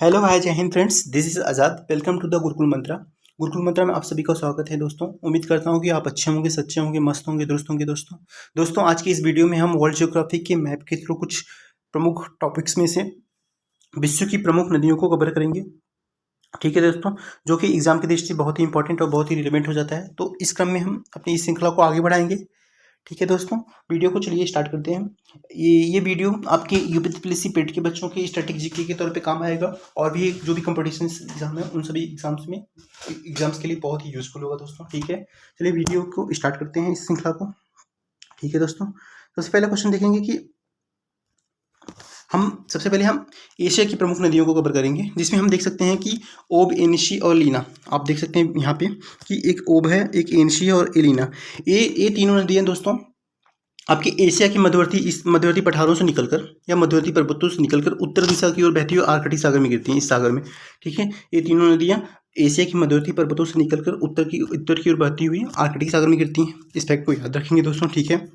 Hello hi जय हिंद friends, this is Azad. Welcome to the Gurukul Mantra. Gurukul Mantra में आप सभी का स्वागत है दोस्तों। उम्मीद करता हूँ कि आप अच्छे होंगे, सच्चे होंगे, मस्त होंगे, दुरुस्त होंगे दोस्तों आज की इस वीडियो में हम वर्ल्ड ज्योग्राफी के मैप के थ्रू कुछ प्रमुख टॉपिक्स में से विश्व की प्रमुख नदियों को कवर करेंगे। ठीक है दोस्तों, जो कि एग्जाम की दृष्टि बहुत ही इंपॉर्टेंट और बहुत ही रिलेवेंट हो जाता है। तो इस क्रम में हम अपनी इस श्रृंखला को आगे बढ़ाएंगे। ठीक है दोस्तों, वीडियो को चलिए स्टार्ट करते हैं। ये वीडियो आपके यूपीएससी पेट के बच्चों के स्टैटिक जीके के तौर पे काम आएगा और भी जो भी कंपटीशन एग्जाम है उन सभी एग्जाम्स के लिए बहुत ही यूजफुल होगा दोस्तों। ठीक है, चलिए वीडियो को स्टार्ट करते हैं इस श्रृंखला को। ठीक है दोस्तों, सबसे पहला क्वेश्चन देखेंगे कि सबसे पहले हम एशिया की प्रमुख नदियों को कवर करेंगे, जिसमें हम देख सकते हैं कि ओब, एनिशी और लीना। आप देख सकते हैं यहाँ पे कि एक ओब है, एक एनिशी है और एलिना। ये तीनों नदियाँ दोस्तों आपके एशिया के मध्यवर्ती पठारों से निकलकर या मध्यवर्ती पर्वतों से निकलकर उत्तर दिशा की ओर बहती हुई आर्कटिक सागर में गिरती हैं, इस सागर में। ठीक है, ये तीनों नदियाँ एशिया के मध्यवर्ती पर्वतों से निकलकर उत्तर की ओर बहती हुई आर्कटिक सागर में गिरती हैं। इस फैक्ट को याद रखेंगे दोस्तों। ठीक है,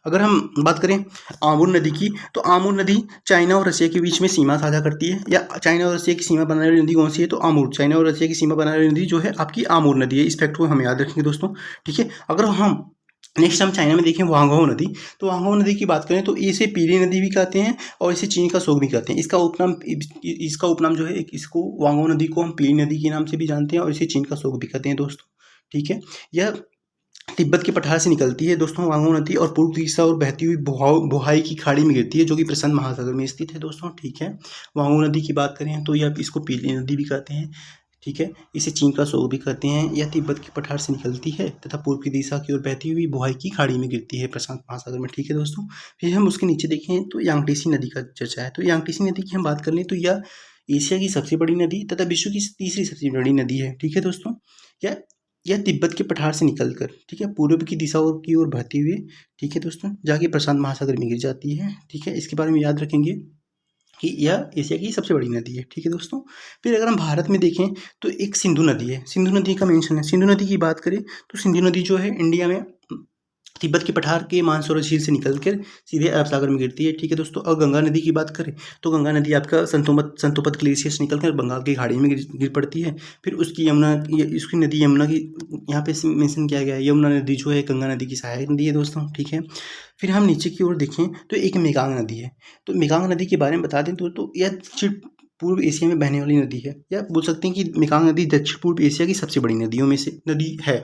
अगर हम बात करें आमूर नदी की, तो आमूर नदी चाइना और रशिया के बीच में सीमा साझा करती है, या चाइना और रशिया की सीमा बनाने वाली नदी कौन सी है, तो आमूर। चाइना और रशिया की सीमा बनाने वाली नदी जो है आपकी आमूर नदी है। इस फैक्ट को हम याद रखेंगे दोस्तों। ठीक है, अगर हम नेक्स्ट हम चाइना में देखें वांगहो नदी, तो वांगहो नदी की बात करें तो इसे पीली नदी भी कहते हैं और इसे चीन का शोक भी कहते हैं। इसका उपनाम जो है, इसको वांगहो नदी को हम पीली नदी के नाम से भी जानते हैं और इसे चीन का शोक भी कहते हैं दोस्तों। ठीक है, यह तिब्बत के पठार से निकलती है दोस्तों वांगहो नदी, और पूर्व दिशा और बहती हुई बोहाई की खाड़ी में गिरती है, जो कि प्रशांत महासागर में स्थित है दोस्तों। ठीक है, वांगहो नदी की बात करें तो यह इसको पीली नदी भी कहते हैं। ठीक है, इसे चीन का शोक भी कहते हैं। यह तिब्बत के पठार से निकलती है तथा पूर्व की दिशा की ओर बहती हुई बोहाई की खाड़ी में गिरती है प्रशांत महासागर में। ठीक है दोस्तों, फिर हम उसके नीचे देखें तो यांगटीसी नदी का चर्चा है। तो यांगटीसी नदी की हम बात कर लें तो यह एशिया की सबसे बड़ी नदी तथा विश्व की तीसरी सबसे बड़ी नदी है। ठीक है दोस्तों, यह तिब्बत के पठार से निकलकर, ठीक है, पूर्व की दिशा की ओर बहती हुई, ठीक है दोस्तों, जाके प्रशांत महासागर में गिर जाती है। ठीक है, इसके बारे में याद रखेंगे कि यह एशिया की सबसे बड़ी नदी है। ठीक है दोस्तों, फिर अगर हम भारत में देखें तो एक सिंधु नदी है। सिंधु नदी का मेंशन है। सिंधु नदी की बात करें तो सिंधु नदी जो है इंडिया में तिब्बत के पठार के मानसरोवर झील से निकलकर सीधे अरब सागर में गिरती है। ठीक है दोस्तों, और गंगा नदी की बात करें तो गंगा नदी आपका संतोपत ग्लेशियर से निकलकर बंगाल की खाड़ी में गिर पड़ती है। फिर उसकी नदी यमुना की यहाँ पे मेंशन किया गया है। यमुना नदी जो है गंगा नदी की सहायक नदी है दोस्तों। ठीक है, फिर हम नीचे की ओर देखें तो एक मेकांग नदी है। तो मेकांग नदी के बारे में बता दें तो यह दक्षिण पूर्व एशिया में बहने वाली नदी है, या बोल सकते हैं कि मेकांग नदी दक्षिण पूर्व एशिया की सबसे बड़ी नदियों में से नदी है।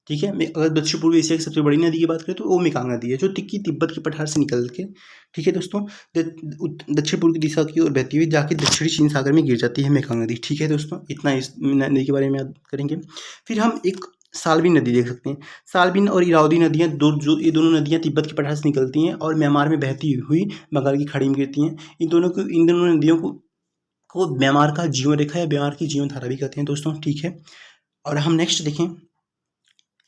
ठीक है, अगर दक्षिण पूर्व एशिया की सबसे बड़ी नदी की बात करें तो वो मेकांग नदी है, जो तिब्बत के पठार से निकल के, ठीक है दोस्तों, दक्षिण पूर्व की दिशा की ओर बहती हुई जाके दक्षिणी चीन सागर में गिर जाती है मेकांग नदी। ठीक है दोस्तों, इतना इस नदी के बारे में याद करेंगे। फिर हम एक सालबिन नदी देख सकते हैं। सालबिन और इरावदी नदियाँ ये दोनों नदियाँ तिब्बत के पठार से निकलती हैं और म्यांमार में बहती हुई बंगाल की खाड़ी में गिरती हैं। इन दोनों नदियों को म्यांमार का जीवन रेखा या म्यांमार की जीवन धारा भी कहते हैं दोस्तों। ठीक है, और हम नेक्स्ट देखें,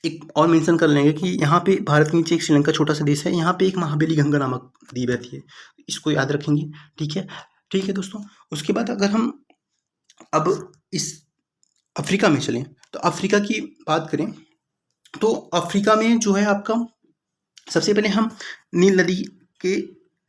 एक और मेंशन कर लेंगे कि यहाँ पे भारत के नीचे एक श्रीलंका छोटा सा देश है, यहाँ पे एक महाबली गंगा नामक नदी बहती है, इसको याद रखेंगे। ठीक है दोस्तों, उसके बाद अगर हम अब इस अफ्रीका में चलें तो अफ्रीका की बात करें तो अफ्रीका में जो है आपका सबसे पहले हम नील नदी के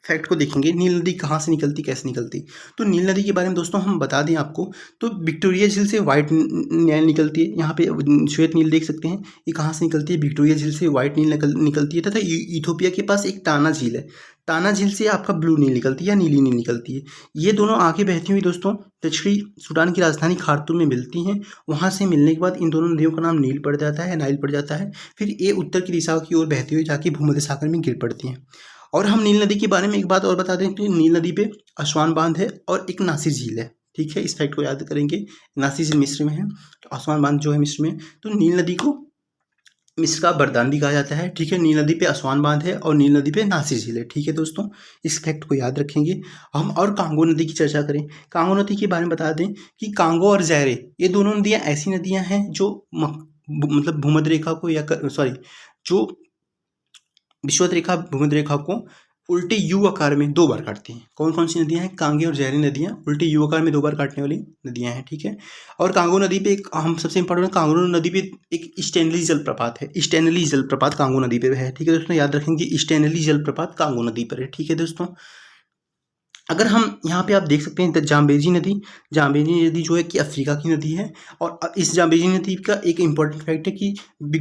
फैक्ट को देखेंगे। नील नदी कहाँ से निकलती, कैसे निकलती। तो नील नदी के बारे में दोस्तों हम बता दें आपको, तो विक्टोरिया झील से व्हाइट नील निकलती है। यहाँ पे श्वेत नील देख सकते हैं, ये कहाँ से निकलती है, विक्टोरिया झील से व्हाइट नील निकलती है। तथा इथोपिया के पास एक टाना झील है, टाना झील से आपका ब्लू नील निकलती है या नीली नील निकलती है। ये दोनों आगे बहती हुई दोस्तों दक्षिणी सूडान की राजधानी खार्तूम में मिलती हैं। वहाँ से मिलने के बाद इन दोनों नदियों का नाम नील पड़ जाता है, नाइल पड़ जाता है। फिर ये उत्तर की दिशा की ओर बहती हुई जाके भूमध्य सागर में गिर पड़ती हैं। और हम नील नदी के बारे में एक बात और बता दें कि नील नदी पे आसवान बांध है और एक नासिर झील है। ठीक है, इस फैक्ट को याद करेंगे। नासिर झील मिस्र में है, तो आसवान बांध जो है मिस्र में है। तो नील नदी को मिस्र का वरदान भी कहा जाता है। ठीक है, नील नदी पे आसवान बांध है और नील नदी पे नासिर झील है। ठीक है दोस्तों, इस फैक्ट को याद रखेंगे हम। और कांगो नदी की चर्चा करें, कांगो नदी के बारे में बता दें कि कांगो और ज़ैरे ये दोनों नदियाँ ऐसी नदियाँ हैं जो मतलब भूमध्य रेखा को जो विषुवत रेखा भूमध्य रेखा को उल्टे यू आकार में 2 बार काटती हैं। कौन कौन सी नदियां हैं, कांगे और जहरी नदियां उल्टे यू आकार में 2 बार काटने वाली नदियां हैं। ठीक है, और कांगो नदी पे एक हम सबसे इंपॉर्टेंट, कांगो नदी पे एक स्टेनली जलप्रपात है। स्टेनली जलप्रपात कांगो नदी पे है। ठीक है दोस्तों, याद रखेंगे स्टेनली जलप्रपात कांगो नदी पर है। ठीक है दोस्तों, अगर हम यहाँ पे आप देख सकते हैं जाम्बेजी नदी जो है कि अफ्रीका की नदी है। और इस जाम्बेजी नदी का एक इम्पॉर्टेंट फैक्ट है कि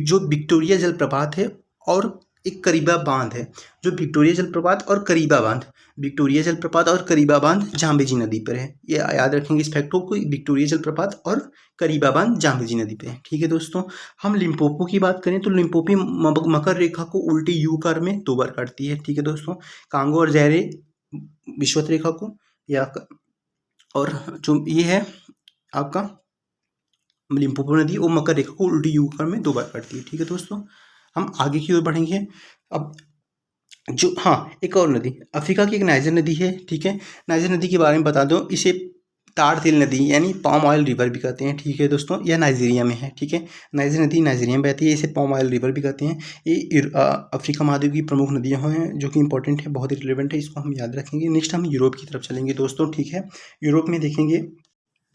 जो विक्टोरिया जलप्रपात है और एक करीबा बांध है, जो विक्टोरिया जलप्रपात और करीबा बांध, विक्टोरिया जलप्रपात और करीबा बांध जाम्बेजी नदी पर है। ये याद रखेंगे इस फैक्ट को, विक्टोरिया जलप्रपात और करीबा बांध जाम्बेजी नदी पे है। ठीक है दोस्तों, हम लिम्पोपो की बात करें तो लिम्पोपो मकर रेखा को उल्टी यू आकार में 2 बार काटती है। ठीक है दोस्तों, कांगो और ज़ायरे विषुवत रेखा को या और जो ये है आपका लिम्पोपो नदी और मकर रेखा को उल्टी यू आकार में 2 बार काटती है। ठीक है दोस्तों, हम आगे की ओर बढ़ेंगे। अब जो एक और नदी अफ्रीका की एक नाइजर नदी है। ठीक है, नाइजर नदी के बारे में बता दो, इसे ताड़ तिल नदी यानी पाम ऑयल रिवर भी कहते हैं। ठीक है दोस्तों, यह नाइजीरिया में है। ठीक है, नाइजर नदी नाइजीरिया में बहती है, इसे पाम ऑयल रिवर भी कहते हैं। ये अफ्रीका महाद्वीप की प्रमुख नदियाँ हैं जो कि इंपॉर्टेंट है, बहुत ही रिलेवेंट है, इसको हम याद रखेंगे। नेक्स्ट हम यूरोप की तरफ चलेंगे दोस्तों। ठीक है, यूरोप में देखेंगे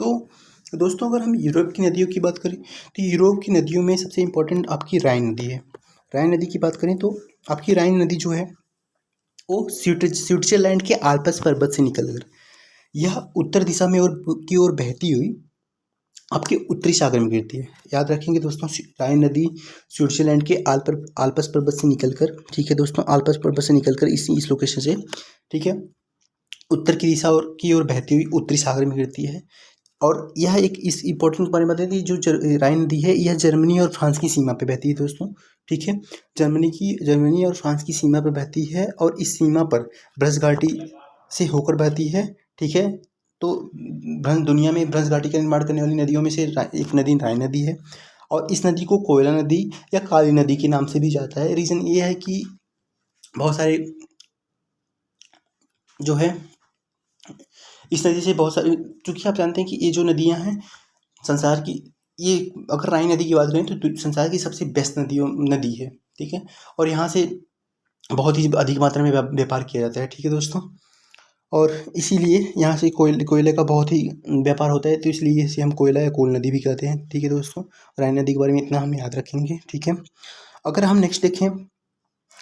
तो दोस्तों अगर हम यूरोप की नदियों की बात करें तो यूरोप की नदियों में सबसे इम्पोर्टेंट आपकी राइन नदी है। राइन नदी की बात करें तो आपकी राइन नदी जो है वो स्विट्जरलैंड के आल्प्स पर्वत से निकलकर यह उत्तर दिशा में और की ओर बहती हुई आपके उत्तरी सागर में गिरती है। याद रखेंगे दोस्तों, राइन नदी स्विट्जरलैंड के आल्प्स पर्वत से निकलकर, ठीक है दोस्तों, आल्प्स पर्वत से निकलकर इस लोकेशन से, ठीक है, उत्तर की दिशा और की ओर बहती हुई उत्तरी सागर में गिरती है। और यह एक इस इम्पोर्टेंट बारे में बताते हैं कि जो राइन नदी है यह जर्मनी और फ्रांस की सीमा पे बहती है दोस्तों। ठीक है, जर्मनी और फ्रांस की सीमा पर बहती है और इस सीमा पर ब्रज घाटी से होकर बहती है। ठीक है, तो दुनिया में ब्रज घाटी का निर्माण करने वाली नदियों में से एक नदी राइन नदी है। और इस नदी को कोयला नदी या काली नदी के नाम से भी जाता है। रीज़न ये है कि बहुत सारे जो है इस नदी से बहुत सारी, क्योंकि आप जानते हैं कि ये जो नदियाँ हैं संसार की, ये अगर राइन नदी की बात करें तो संसार की सबसे बेस्ट नदी है। ठीक है, और यहाँ से बहुत ही अधिक मात्रा में व्यापार किया जाता है। ठीक है दोस्तों, और इसीलिए यहाँ से कोयले का बहुत ही व्यापार होता है, तो इसलिए इसे हम कोयला या कोल नदी भी कहते हैं। ठीक है दोस्तों, राइन नदी के बारे में इतना हम याद रखेंगे। ठीक है, अगर हम नेक्स्ट देखें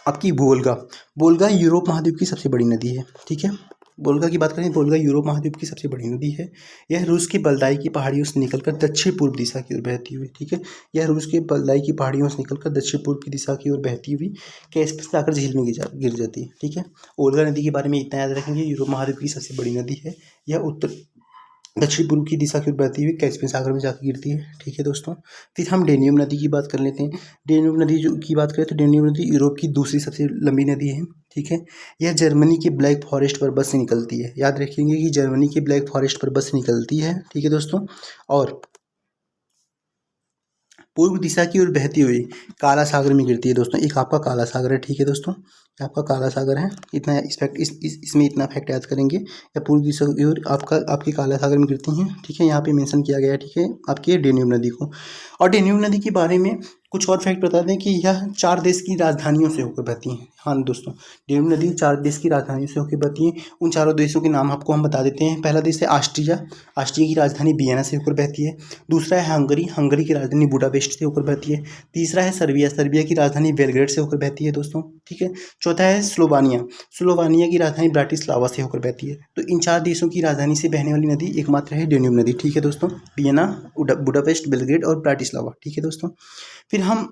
आपकी वोल्गा यूरोप महाद्वीप की सबसे बड़ी नदी है। ठीक है, वोल्गा की बात करें, वोल्गा यूरोप महाद्वीप की सबसे बड़ी नदी है। यह रूस की बलदाई की पहाड़ियों से निकलकर दक्षिण पूर्व दिशा की ओर बहती हुई, ठीक है, यह रूस के बलदाई की पहाड़ियों से निकलकर दक्षिण पूर्व की दिशा की ओर बहती हुई कैस्पियन सागर झील में गिर जाती है। ठीक है, वोल्गा नदी के बारे में इतना याद रखेंगे, यूरोप महाद्वीप की सबसे बड़ी नदी है। यह दक्षिण पूर्व की दिशा की ओर बहती हुई कैस्पियन सागर में जाकर गिरती है। ठीक है दोस्तों, फिर हम डेन्यूब नदी की बात कर लेते हैं। डेन्यूब नदी की बात करें तो डेन्यूब नदी यूरोप की दूसरी सबसे लंबी नदी है। ठीक है, यह जर्मनी के ब्लैक फॉरेस्ट पर्वत से निकलती है। याद रखेंगे कि जर्मनी के ब्लैक फॉरेस्ट पर्वत से निकलती है। ठीक है दोस्तों, और पूर्व दिशा की ओर बहती हुई काला सागर में गिरती है दोस्तों। एक आपका काला सागर है। ठीक है दोस्तों, आपका काला सागर है, इतना इस फैक्ट इसमें इतना फैक्ट याद करेंगे। या पूर्व दिशा की ओर आपके काला सागर में गिरती हैं। ठीक है, यहाँ पे मेंशन किया गया है। ठीक है, आपकी डेन्यूब नदी को। और डेन्यूब नदी के बारे में कुछ और फैक्ट बता दें कि यह 4 देश की राजधानियों से होकर बहती हैं। हाँ दोस्तों, डेन्यूब नदी 4 देश की राजधानियों से होकर बहती हैं। उन चारों देशों के नाम आपको हम बता देते हैं। पहला देश है ऑस्ट्रिया, ऑस्ट्रिया की राजधानी वियना से होकर बहती है। दूसरा है हंगरी, हंगरी की राजधानी बुडापेस्ट से होकर बहती है। तीसरा है सर्बिया, सर्बिया की राजधानी बेलग्रेड से होकर बहती है दोस्तों। ठीक है, चौथा है स्लोवानिया, स्लोवानिया की राजधानी ब्राटिस्लावा से होकर बहती है। तो इन 4 देशों की राजधानी से बहने वाली नदी एकमात्र है डेन्यूब नदी। ठीक है दोस्तों, वियना, बुडापेस्ट, बेलग्रेड और ब्राटिस्लावा। ठीक है दोस्तों, फिर हम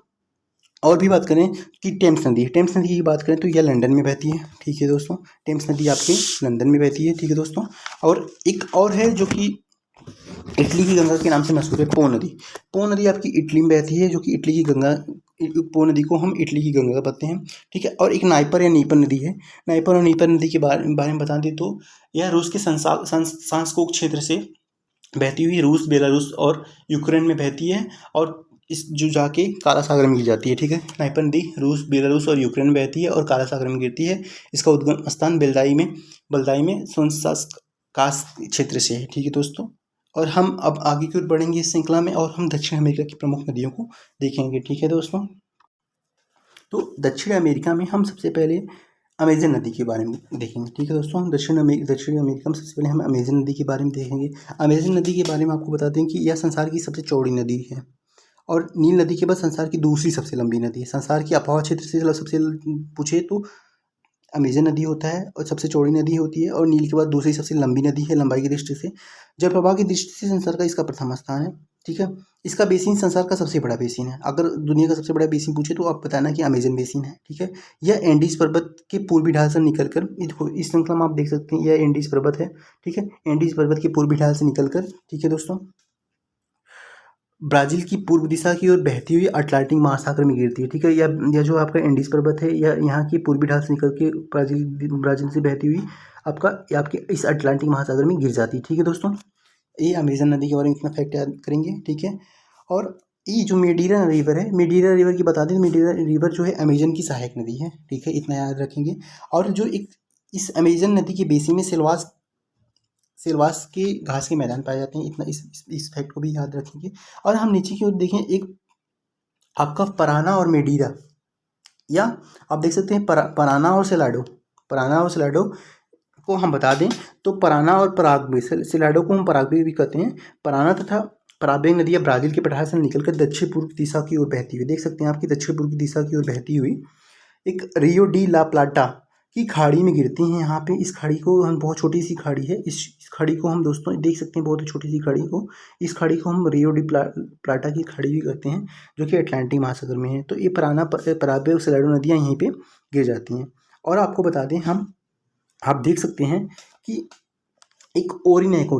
और भी बात करें कि टेम्स नदी की बात करें तो यह लंदन में बहती है। ठीक है दोस्तों, टेम्स नदी आपकी लंदन में बहती है। ठीक है दोस्तों, और एक और है जो कि इटली की गंगा के नाम से मशहूर है, पो नदी। पो नदी आपकी इटली में बहती है, जो कि इटली की गंगा, पो नदी को हम इटली की गंगा बताते हैं। ठीक है, और एक नाइपर या नीपर नदी है। नाइपर और नीपर नदी के बारे में बता दें तो यह रूस के सांस्कोक क्षेत्र से बहती हुई रूस, बेलारूस और यूक्रेन में बहती है और इस जो जाके काला सागर में गिर जाती है। ठीक है, नाइपर नदी रूस, बेलारूस और यूक्रेन में बहती है और काला सागर में गिरती है। इसका उद्गम स्थान बलदाई में सोनसासकास क्षेत्र से है। ठीक है दोस्तों, और हम अब आगे की ओर बढ़ेंगे इस श्रृंखला में और हम दक्षिण अमेरिका की प्रमुख नदियों को देखेंगे। ठीक है दोस्तों, तो दक्षिण अमेरिका में हम सबसे पहले अमेजन नदी के बारे में देखेंगे। ठीक है दोस्तों, दक्षिण अमेरिका में सबसे पहले हम अमेजन नदी के बारे में देखेंगे। अमेजन नदी के बारे में आपको बता दें कि यह संसार की सबसे चौड़ी नदी है और नील नदी के बाद संसार की दूसरी सबसे लंबी नदी है। संसार की आबहवा क्षेत्र से सबसे पूछे तो अमेजन नदी होता है और सबसे चौड़ी नदी होती है, और नील के बाद दूसरी सबसे लंबी नदी है लंबाई की दृष्टि से। जल प्रवाह की दृष्टि से संसार का इसका प्रथम स्थान है, ठीक है। इसका बेसिन संसार का सबसे बड़ा बेसिन है। अगर दुनिया का सबसे बड़ा बेसिन पूछे तो आप बताना कि अमेजन बेसिन है, ठीक है। यह एंडीज पर्वत के पूर्वी ढाल से निकलकर, इस श्रृंखला में आप देख सकते हैं यह एंडीज पर्वत है, ठीक है। एंडीज पर्वत के पूर्वी ढाल से निकलकर, ठीक है दोस्तों, ब्राज़ील की पूर्व दिशा की ओर बहती हुई अटलांटिक महासागर में गिरती है, ठीक है। यह जो आपका एंडीज पर्वत है, यह यहाँ की पूर्वी ढाल से निकल के ब्राज़ील से बहती हुई आपके इस अटलांटिक महासागर में गिर जाती है, ठीक है दोस्तों। ये अमेजन नदी के बारे में इतना फैक्ट याद करेंगे, ठीक है। और ये जो मेडीरा रिवर है, मेडीरा रिवर की बता दें, मेडीरा रिवर जो है अमेजन की सहायक नदी है, ठीक है, इतना याद रखेंगे। और जो एक इस अमेजन नदी के बेसिन में सिलवास के घास के मैदान पाए जाते हैं, इतना इस फैक्ट को भी याद रखेंगे। और हम नीचे की ओर देखें, एक आपका पराना और मेडीरा, या आप देख सकते हैं पराना और सेलाडो को हम बता दें तो पराना और पराग्वे, सेलाडो को हम पराग्वे भी कहते हैं। पराना तथा पराग्वे नदियाँ ब्राज़ील के पठार से निकलकर दक्षिण पूर्व दिशा की ओर बहती हुई, देख सकते हैं आपकी दक्षिण पूर्व दिशा की ओर बहती हुई एक रियो डी ला प्लाटा की खाड़ी में गिरती हैं। यहाँ पे इस खाड़ी को हम, बहुत छोटी सी खाड़ी है, इस खाड़ी को हम दोस्तों देख सकते हैं, बहुत ही छोटी सी खाड़ी को, इस खाड़ी को हम रियो डी प्लाटा की खाड़ी भी कहते हैं, जो कि अटलांटिक महासागर में है। तो ये पराना, पराग्वे और सेलाडो नदियाँ यहीं पे गिर जाती हैं। और आपको बता दें आप देख सकते हैं कि एक ओरिनैको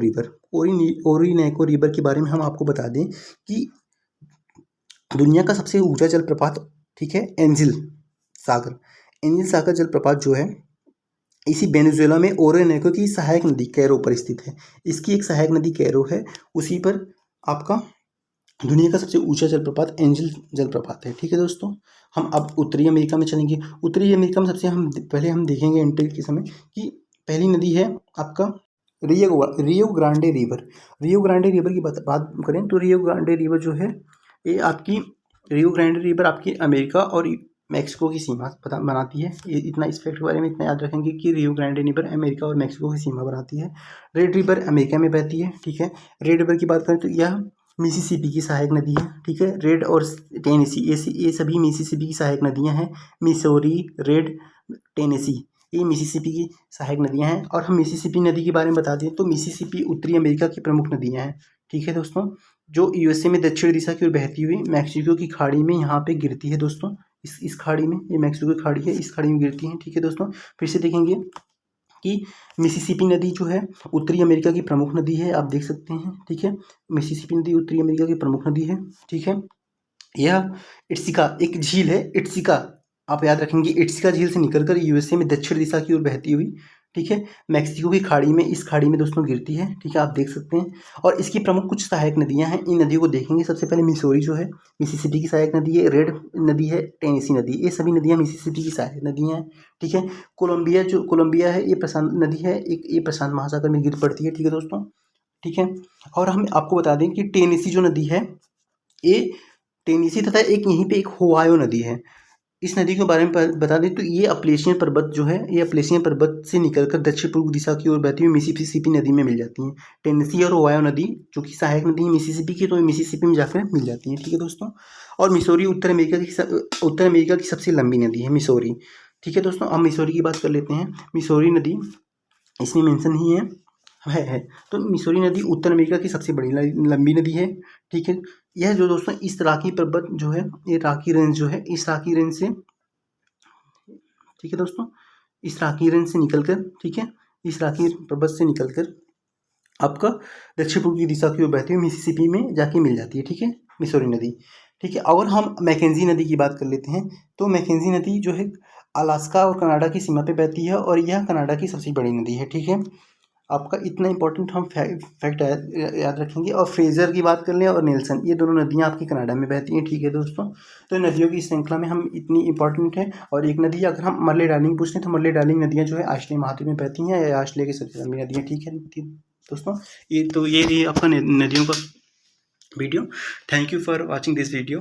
रिवर के बारे में हम आपको बता दें कि दुनिया का सबसे ऊंचा जलप्रपात, ठीक है, एंजिल सागर जलप्रपात जो है, इसी वेनेजुएला में ओरिनैको की सहायक नदी कैरो पर स्थित है। इसकी एक सहायक नदी कैरो है, उसी पर आपका दुनिया का सबसे ऊंचा जलप्रपात एंजिल जलप्रपात है, ठीक है दोस्तों। हम अब उत्तरी अमेरिका में चलेंगे। उत्तरी अमेरिका में सबसे पहले हम देखेंगे एंट्री के समय कि पहली नदी है आपका रियो ग्रांडे रिवर की बात करें तो रियो ग्रांडे रिवर जो है, ये आपकी रियो ग्रांडे रिवर आपकी अमेरिका और मैक्सिको की सीमा बनाती है। ये इतना, इस फैक्ट के बारे में इतना याद रखेंगे कि रियो ग्रांडे रिवर अमेरिका और मैक्सिको की सीमा बनाती है। रेड रिवर अमेरिका में बहती है, ठीक है। रेड रिवर की बात करें तो यह मिसिसिपी की सहायक नदी है, ठीक है। रेड और टेनेसी, ये सभी मिसिसिपी की सहायक नदियाँ हैं। मिसौरी, रेड, टेनेसी, ये मिसिसिपी की सहायक नदियाँ हैं। और हम मिसिसिपी नदी के बारे में बता दें तो मिसिसिपी उत्तरी अमेरिका की प्रमुख नदियाँ हैं, ठीक है दोस्तों, जो यूएसए में दक्षिण दिशा की ओर बहती हुई मैक्सिको की खाड़ी में यहाँ पे गिरती है दोस्तों। इस खाड़ी में, ये मैक्सिको की खाड़ी है, इस खाड़ी में गिरती है, ठीक है दोस्तों। फिर से देखेंगे कि मिसिसिपी नदी जो है उत्तरी अमेरिका की प्रमुख नदी है, आप देख सकते हैं, ठीक है। मिसिसिपी नदी उत्तरी अमेरिका की प्रमुख नदी है, ठीक है। यह इट्सिका एक झील है, इट्सिका, आप याद रखेंगे, इट्सिका झील से निकलकर यूएसए में दक्षिण दिशा की ओर बहती हुई, ठीक है, मैक्सिको की खाड़ी में, इस खाड़ी में दोस्तों गिरती है, ठीक है, आप देख सकते हैं। और इसकी प्रमुख कुछ सहायक नदियां हैं, इन नदियों को देखेंगे। सबसे पहले मिसौरी जो है मिसिसिपी की सहायक नदी है, रेड नदी है, टेनेसी नदी, ये सभी नदियां मिसिसिपी की सहायक नदियां हैं, ठीक है। कोलंबिया है, ये प्रशांत नदी है, ये प्रशांत महासागर में गिर पड़ती है, ठीक है दोस्तों, ठीक है। और हम आपको बता दें कि टेनेसी जो नदी है, ये टेनेसी तथा यहीं पे एक ओहायो नदी है। इस नदी के बारे में बता दें तो ये अपलेशियन पर्वत जो है, ये अपलेशियन पर्वत से निकलकर दक्षिण पूर्व दिशा की ओर बहती हुई मिसिसिपी नदी में मिल जाती हैं। टेनेसी और ओहायो नदी जो कि सहायक नदी है मिसिसिपी की, तो मिसिसिपी में जाकर मिल जाती हैं, ठीक है दोस्तों। और मिसौरी उत्तर अमेरिका की सबसे लंबी नदी है मिसौरी, ठीक है दोस्तों। अब मिसौरी की बात कर लेते हैं। मिसौरी नदी इसमें मेंशन ही है। तो मिसौरी नदी उत्तर अमेरिका की सबसे बड़ी लंबी नदी है, ठीक है। यह जो दोस्तों इस राकी पर्वत जो है, ये राकी रेंज जो है, इस राकी रेंज से, ठीक है दोस्तों, इस राकी रेंज से निकलकर, ठीक है, इस राकी पर्वत से निकलकर आपका दक्षिण पूर्व की दिशा की ओर बहती हुई मिसिसिपी में जाके मिल जाती है, ठीक है, मिसौरी नदी, ठीक है। और हम मैकेंजी नदी की बात कर लेते हैं। तो मैकेंजी नदी जो है अलास्का और कनाडा की सीमा पे बहती है, और यह कनाडा की सबसे बड़ी नदी है, ठीक है। आपका इतना इंपॉर्टेंट हम फैक्ट याद रखेंगे। और फ्रेजर की बात कर लें और नेल्सन, ये दोनों नदियाँ आपकी कनाडा में बहती हैं, ठीक है दोस्तों। तो नदियों की श्रृंखला में हम इतनी इंपॉर्टेंट है। और एक नदी अगर हम मर्ले डार्लिंग पूछते हैं तो मर्ले डार्लिंग नदियाँ जो है आश्ले महाद्वीप में बहती हैं, या आश्ले की सबसे लंबी नदियाँ, ठीक है दोस्तों। ये आपका नदियों का video. Thank you for watching this video.